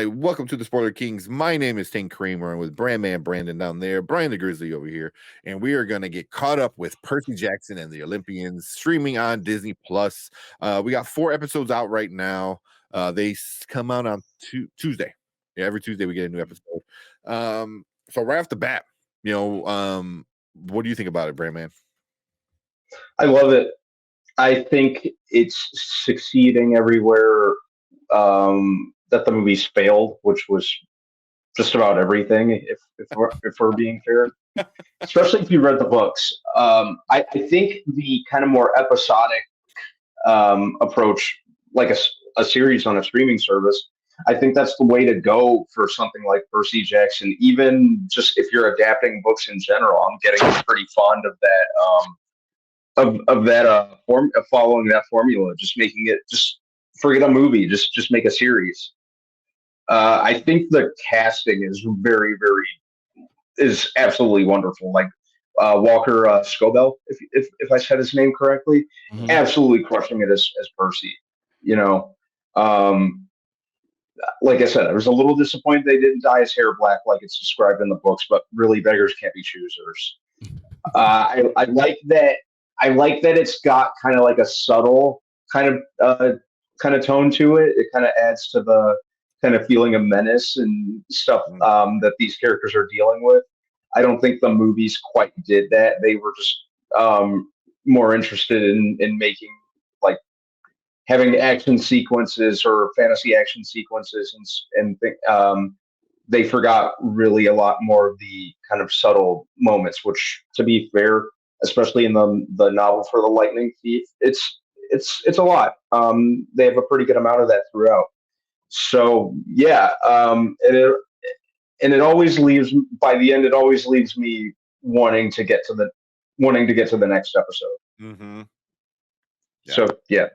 welcome to the Spoiler Kings. My name is Tank Kramer, and with Brandman Brandon down there, Brian the Grizzly over here, and we are going to get caught up with Percy Jackson and the Olympians streaming on Disney Plus. We got 4 episodes out right now. They come out on Tuesday. Yeah, every Tuesday we get a new episode. So right off the bat, what do you think about it, Brandman? I love it. I think it's succeeding everywhere that the movies failed, which was just about everything. If we're being fair, especially if you read the books, I think the kind of more episodic approach, like a series on a streaming service, I think that's the way to go for something like Percy Jackson. Even just if you're adapting books in general, I'm getting pretty fond of that. Of that following that formula, just making it, just forget a movie, just make a series. I think the casting is is absolutely wonderful. Like Walker Scobell, if I said his name correctly, absolutely crushing it as Percy. Like I said, I was a little disappointed they didn't dye his hair black like it's described in the books, but really, beggars can't be choosers. I like that. I like that it's got kind of like a subtle kind of tone to it. It kind of adds to the kind of feeling of menace and stuff that these characters are dealing with. I don't think the movies quite did that. They were just more interested in making, like, having action sequences or fantasy action sequences, and they forgot really a lot more of the kind of subtle moments, which, to be fair, especially in the novel for the Lightning Thief, it's a lot. They have a pretty good amount of that throughout. So yeah, and it always leaves, by the end, it always leaves me wanting to get to the next episode. Mm-hmm. Yeah. So yeah.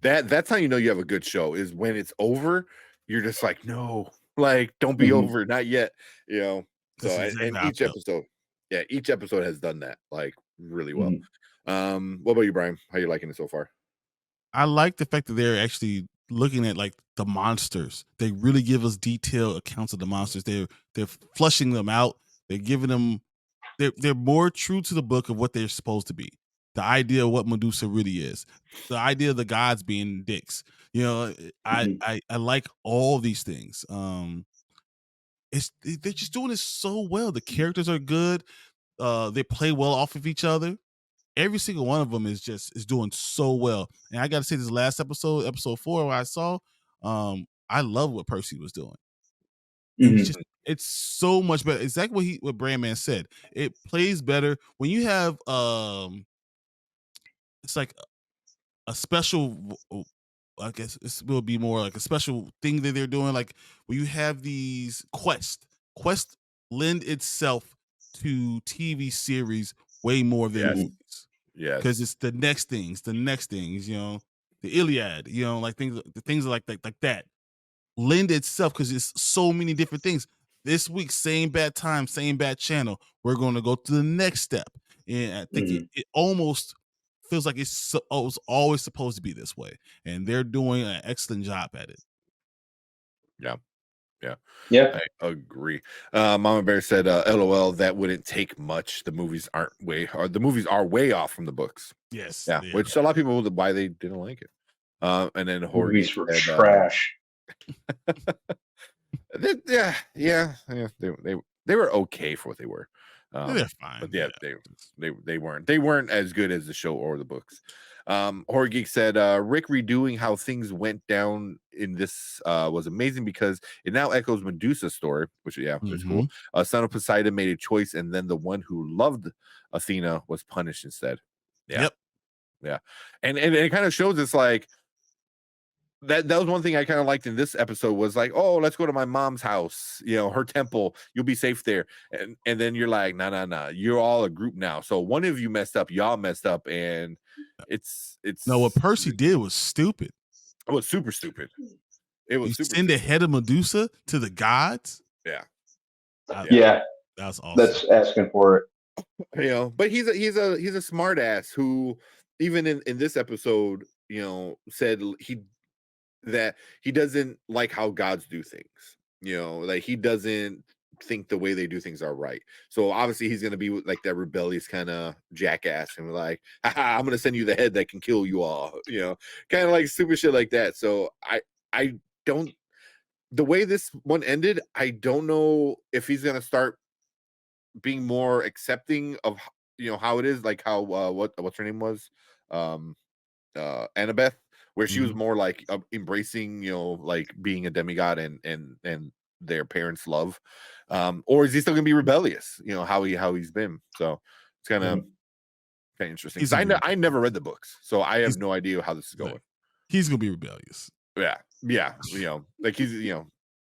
That's how you know you have a good show, is when it's over. You're just like, no, like, don't be over, not yet. So and each episode has done that, like, really well. What about you, Brian? How are you liking it so far? I like the fact that they're actually looking at, like, the monsters. They really give us detailed accounts of the monsters. They're flushing them out. They're giving them. They're more true to the book of what they're supposed to be. The idea of what Medusa really is. The idea of the gods being dicks. I like all these things. They're just doing it so well. The characters are good. They play well off of each other. Every single one of them is doing so well. And I got to say, this last episode 4, where I saw, I love what Percy was doing. It's so much better. Exactly what Brandman said. It plays better when you have it's like a special, I guess it will be more like a special thing that they're doing. Like when you have these quests lend itself to TV series way more than movies. Yeah, because it's the next things, the Iliad, like things like that lend itself, because it's so many different things. This week, same bad time, same bad channel. We're going to go to the next step, and I think it almost feels like it was always supposed to be this way, and they're doing an excellent job at it. Yeah, I agree. Mama Bear said, "LOL, that wouldn't take much. The movies are way off from the books." Yes, which a lot of people, why they didn't like it. And then movies were trash. They were okay for what they were. They're fine, but they weren't as good as the show or the books. Horror Geek said, Rick redoing how things went down in this was amazing, because it now echoes Medusa's story, which is cool. Son of Poseidon made a choice, and then the one who loved Athena was punished instead. And it kind of shows it's like that was one thing I kind of liked in this episode, was like, oh, let's go to my mom's house, her temple, you'll be safe there. And then you're like, nah, you're all a group now. So one of you messed up, y'all messed up, and it's no, what Percy did was stupid. It was super stupid. It was send the head of Medusa to the gods. That was awesome. That's asking for it. But he's a smart ass who, even in this episode, said that he doesn't like how gods do things. You know, like he doesn't think the way they do things are right. So obviously he's gonna be like that rebellious kind of jackass and like, haha, I'm gonna send you the head that can kill you all, you know, kind of like stupid shit like that. So I don't the way this one ended, I don't know if he's gonna start being more accepting of you know how it is, like how what's her name was, um Annabeth, where she was Mhm. more like embracing, you know, like being a demigod and their parents' love, or is he still gonna be rebellious? You know how he's been. So it's kind of Mhm. interesting He's because gonna be I never read the books, so I have he's no idea how this is right. going. He's gonna be rebellious. Yeah, yeah, you know, like he's you know,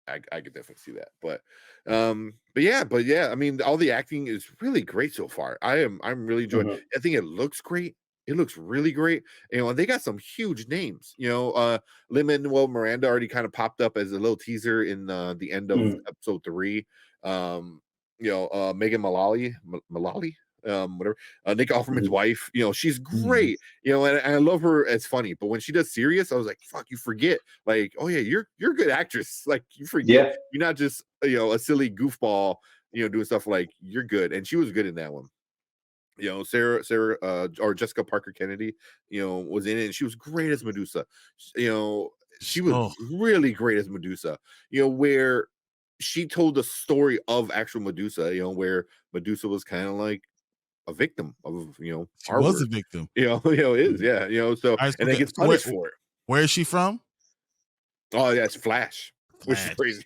I could definitely see that, but yeah, I mean, all the acting is really great so far. I'm really enjoying. Mhm. I think it looks great. It looks really great. You know, and they got some huge names. You know, Lin-Manuel Miranda already kind of popped up as a little teaser in the end of Mhm. episode 3. Um, you know, Megan Mullally, whatever. Nick Offerman's Mhm. wife. You know, she's Mhm. great. You know, and I love her as funny. But when she does serious, I was like, fuck, you forget. Like, oh yeah, you're a good actress. Like you forget Yeah. you're not just you know a silly goofball. You know, doing stuff like you're good, and she was good in that one. You know, Sarah or Jessica Parker Kennedy, you know, was in it, and she was great as Medusa. You know, she was Oh, really great as Medusa. You know, where she told the story of actual Medusa. You know, where Medusa was kind of like a victim of she our was a work. victim. Is Mhm. yeah. So All right, and then okay. gets So punished for it. where is she from? Oh yeah, it's Flash, which is Flash. crazy.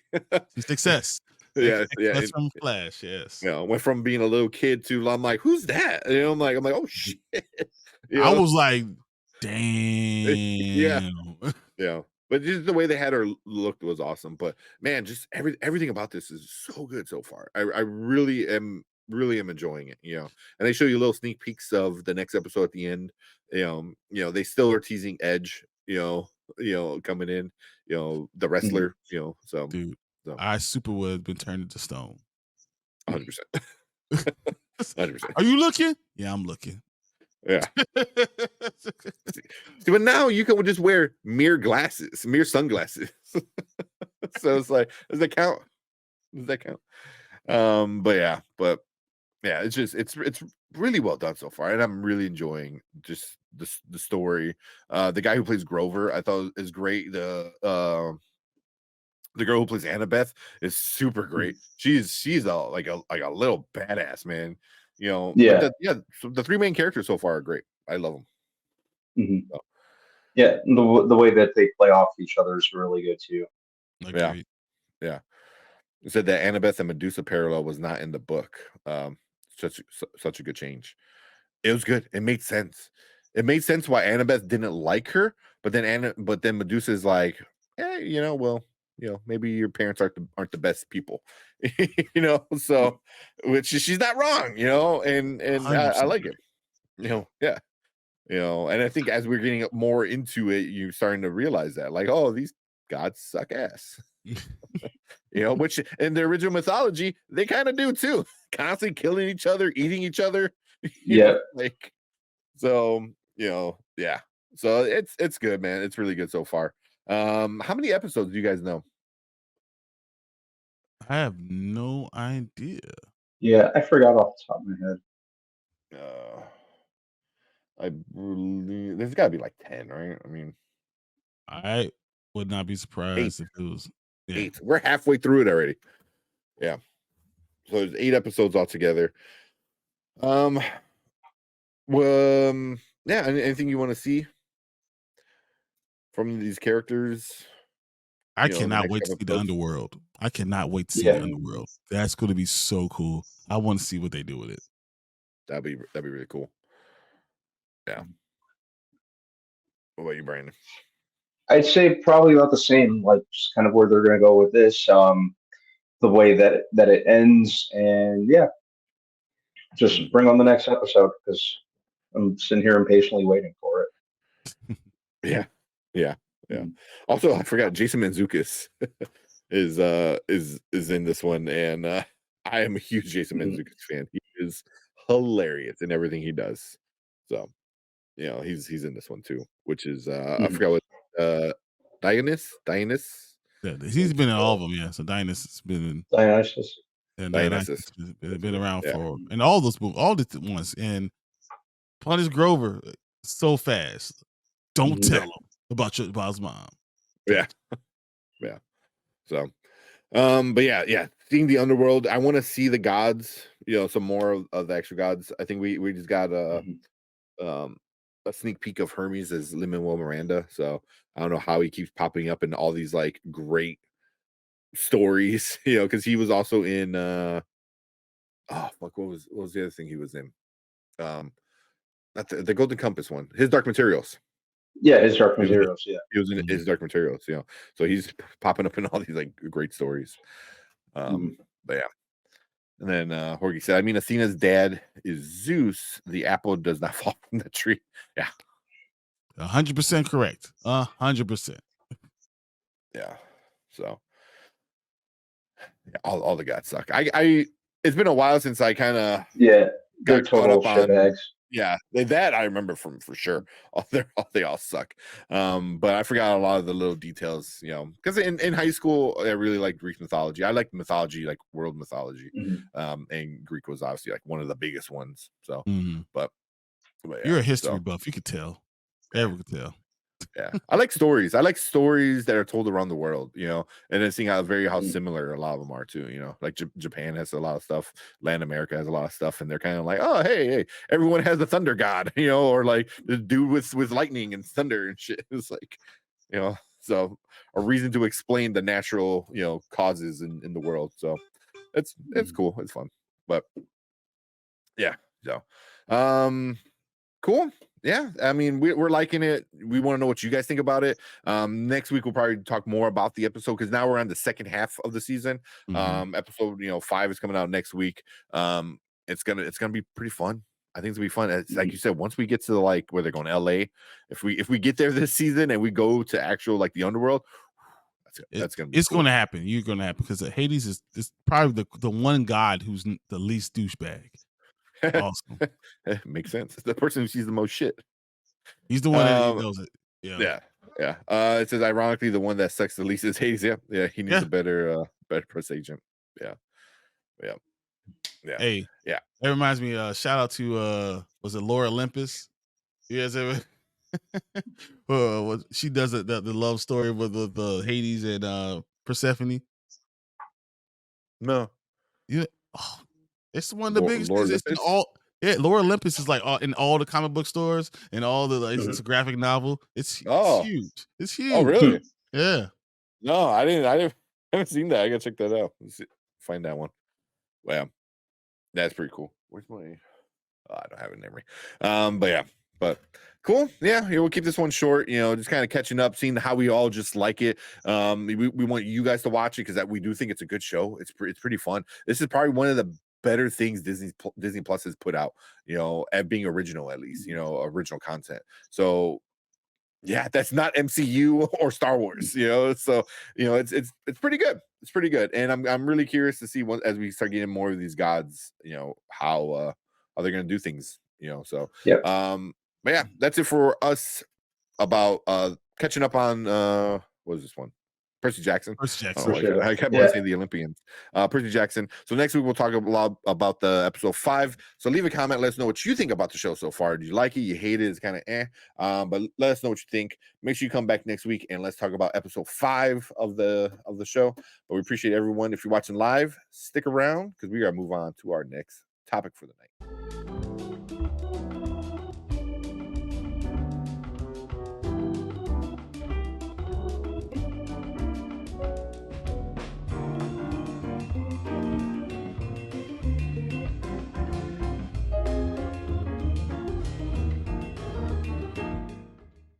She's success. Yeah, yeah. Success from Flash. Yes. You know, went from being a little kid to I'm like, who's that? You know, I'm like, oh shit. You I know, was like, yeah, damn. yeah. But just the way they had her looked was awesome. But man, just everything about this is so good so far. I really am enjoying it. You know, and they show you little sneak peeks of the next episode at the end. They still are teasing Edge. Coming in. You know, the Mhm. wrestler. You know, so Dude, so I super would have been turned into stone. 100%, 100%. Are you looking? Yeah, I'm looking. Yeah. See, but now you can just wear mere sunglasses. So it's like, does that count? Does that count? But yeah, it's really well done so far, and I'm really enjoying just the story. The guy who plays Grover, I thought is great. The girl who plays Annabeth is super Mhm. great. She's a little badass, man. You know, but Yeah. so the three main characters so far are great. I love them. Mhm. Yeah. The way that they play off each other is really good too. Yeah, Agreed. yeah. It said that Annabeth and Medusa parallel was not in the book. Such a good change. It was good. It made sense. It made sense why Annabeth didn't like her, but then Medusa is like, hey, maybe your parents aren't the best people, So, which she's not wrong, and I 100% like it, yeah, and I think as we're getting more into it, you're starting to realize that, like, oh, these gods suck ass. right. Which in the original mythology, they kind of do too. Constantly killing each other, eating each other, Yeah. like so, yeah. So it's good, man. It's really good so far. How many episodes do you guys know? I have no idea. Yeah. I forgot off the top of my head. Uh I believe there's gotta be like 10, right? I mean, I would not be eight. surprised if it was yeah. Eight. We're halfway through it already. Yeah. So there's 8 episodes altogether. Um, yeah, anything you want to see from these characters? I The cannot next wait to couple see the episodes. underworld. I cannot wait to see the Yeah. underworld. That's going to be so cool. I want to see what they do with it. That'd be really cool. Yeah. What about you, Brandon? I'd say probably about the same, like just kind of where they're going to go with this, the way that it ends, and yeah, just Mm, bring on the next episode because I'm sitting here impatiently waiting for yeah, yeah, yeah. it. Also, I forgot Jason Mantzoukas is in this one, and I am a huge Jason Mhm. Mantzoukas fan. He is hilarious in everything he does. So, he's in this one too, which is I Mhm. forgot what Dionysus. Yeah, he's been in all of them. Yeah, so Dionysus has been in. Dionysus. And Dionysus. been around Yeah. for and all those all the ones. And Punish Grover so fast. Don't tell him about his mom. Yeah. Yeah. So, but yeah, seeing the underworld. I want to see the gods. Some more of the extra gods. I think we just got a sneak peek of Hermes as Lin-Manuel Miranda. So I don't know how he keeps popping up in all these like great stories. Because he was also in. What was the other thing he was in? Not the Golden Compass one. His Dark Materials. Yeah, his Dark Materials. Yeah, he was in his Dark Materials. So he's popping up in all these like great stories. But yeah. And then Jorge said, I mean, Athena's dad is Zeus. The apple does not fall from the tree. Yeah. 100% correct. 100%. Yeah. So all the gods suck. It's been a while since I kind of got caught up on. Yeah, that I remember for sure. They all suck. But I forgot a lot of the little details, because in high school I really liked Greek mythology. I liked mythology, like world mythology. And Greek was obviously like one of the biggest ones. So, but yeah, you're a history buff. You could tell. Everyone could tell. Yeah, I like stories. I like stories that are told around the world, and then seeing how similar a lot of them are too. Like Japan has a lot of stuff, Latin America has a lot of stuff, and they're kind of like, oh, hey, everyone has a thunder god, or like the dude with lightning and thunder and shit. It's like, so a reason to explain the natural, causes in the world. So it's cool, it's fun, but yeah, so cool. Yeah, I mean, we're liking it. We want to know what you guys think about it. Next week we'll probably talk more about the episode because now we're on the second half of the season. Episode 5 is coming out next week. It's gonna be pretty fun. I think it's gonna be fun. It's like you said, once we get to like where they're going, LA. If we get there this season and we go to actual like the underworld, that's gonna be. It's cool. Gonna happen. You're gonna happen because Hades is probably the one god who's the least douchebag. Awesome. Makes sense. It's the person who sees the most shit. He's the one that knows it. Yeah. It says ironically the one that sucks the least is Hades. Yeah. He needs a better press agent. Yeah. Hey, yeah. That reminds me. Shout out to was it Laura Olympus? You guys ever? She does it. The love story with the Hades and Persephone. No. Yeah. Oh, it's one of the biggest things. It's in all. Yeah, Laura Olympus is like in all the comic book stores and all the it's a graphic novel. It's huge. It's huge. Oh, really? Yeah. No, I haven't seen that. I gotta check that out. Let's find that one. Wow, that's pretty cool. Where's my? I don't have it in memory. But cool. Yeah, we'll keep this one short. Just kind of catching up, seeing how we all just like it. We want you guys to watch it because we do think it's a good show. It's pretty fun. This is probably one of the better things Disney Plus has put out, at being original, at least, original content. So yeah, that's not MCU or Star Wars, so it's pretty good. It's pretty good. And I'm really curious to see as we start getting more of these gods, how they're gonna do things, so but yeah, that's it for us about catching up on what is this one? Percy Jackson. I kept on saying the Olympians. Percy Jackson. So next week we'll talk a lot about the episode 5. So leave a comment. Let us know what you think about the show so far. Do you like it? You hate it? It's kind of but let us know what you think. Make sure you come back next week and let's talk about episode 5 of the show. But we appreciate everyone. If you're watching live, stick around because we gotta move on to our next topic for the night.